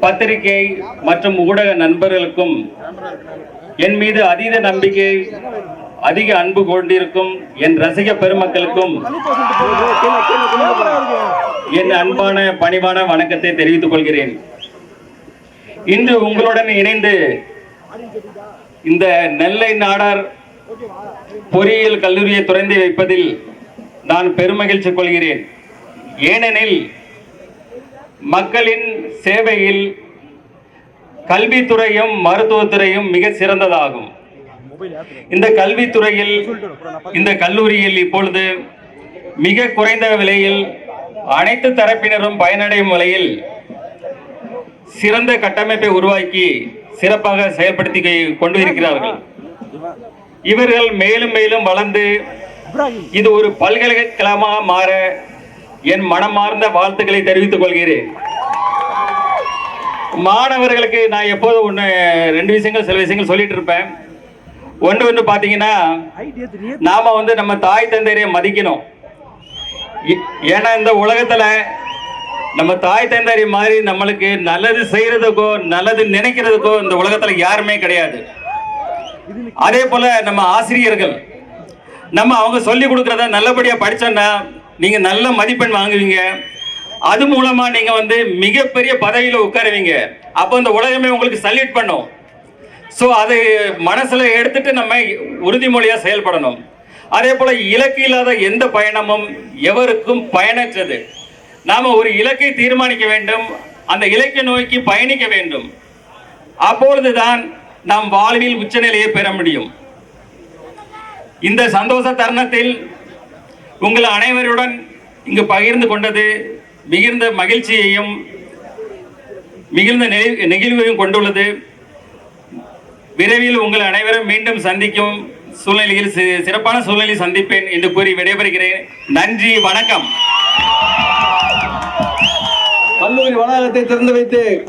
பத்திரிகை மற்றும் ஊடக நண்பர்களுக்கும் என் மீது அதீத நம்பிக்கை, அதிக அன்பு கொண்டிருக்கும் என் ரசிக பெருமக்களுக்கும் என் அன்பான பணிவான வணக்கத்தை தெரிவித்துக் கொள்கிறேன். இன்று உங்களுடன் இணைந்து இந்த நெல்லை நாடார் பொறியியல் கல்லூரியை திறந்து வைப்பதில் நான் பெருமகிழ்ச்சி கொள்கிறேன். ஏனெனில் மக்களின் சேவையில் கல்வித்துறையும் மருத்துவத்துறையும் மிக சிறந்ததாகும். இந்த கல்வித்துறையில் இந்த கல்லூரியில் இப்பொழுது மிக குறைந்த விலையில் அனைத்து தரப்பினரும் பயனடையும் வகையில் சிறந்த கட்டமைப்பை உருவாக்கி சிறப்பாக செயல்படுத்தி கொண்டு இருக்கிறார்கள். இவர்கள் மேலும் மேலும் வளர்ந்து இது ஒரு பல்கலைக்கழகமாக மாற என் மனமார்ந்த வாழ்த்துக்களை தெரிவித்துக் கொள்கிறேன். மாணவர்களுக்கு நான் எப்போதும் சில விஷயங்கள் சொல்லிட்டு இருப்பேன். ஒன்று பார்த்தீங்கன்னா, நாம நம்ம தாய் தந்தையரை மதிக்கணும். ஏன்னா இந்த உலகத்துல நம்ம தாய் தந்தையரை மாதிரி நம்மளுக்கு நல்லது செய்யறதுக்கோ நல்லது நினைக்கிறதுக்கோ இந்த உலகத்துல யாருமே கிடையாது. அதே போல நம்ம ஆசிரியர்கள் அவங்க சொல்லி கொடுக்கறத நல்லபடியா படிச்சோன்னா நீங்க நல்ல மதிப்பெண் வாங்குவீங்க. அது மூலமா நீங்க மிகப்பெரிய பதவியில உட்காருவீங்க. அப்போ இந்த உலகமே உங்களுக்கு சல்யூட் பண்ணும். ஸோ அது மனசுல எடுத்துட்டு நம்ம உறுதிமொழியா செயல்படணும். அதே போல இலக்கு இல்லாத எந்த பயணமும் எவருக்கும் பயனற்றது. நாம ஒரு இலக்கை தீர்மானிக்க வேண்டும், அந்த இலக்கை நோக்கி பயணிக்க வேண்டும். அப்பொழுதுதான் நாம் வாழ்வில் உச்சநிலையை பெற முடியும். இந்த சந்தோஷ தருணத்தில் உங்கள் அனைவருடன் இங்கு பகிர்ந்து கொண்டது மிகுந்த மகிழ்ச்சியையும் மிகுந்த நெகிழ்வையும் கொண்டுள்ளது. விரைவில் உங்கள் அனைவரும் மீண்டும் சந்திக்கும் சூழ்நிலையில் சிறப்பான சூழ்நிலையை சந்திப்பேன் என்று கூறி விடைபெறுகிறேன். நன்றி, வணக்கம். கல்லூரி வளாகத்தை திறந்து வைத்து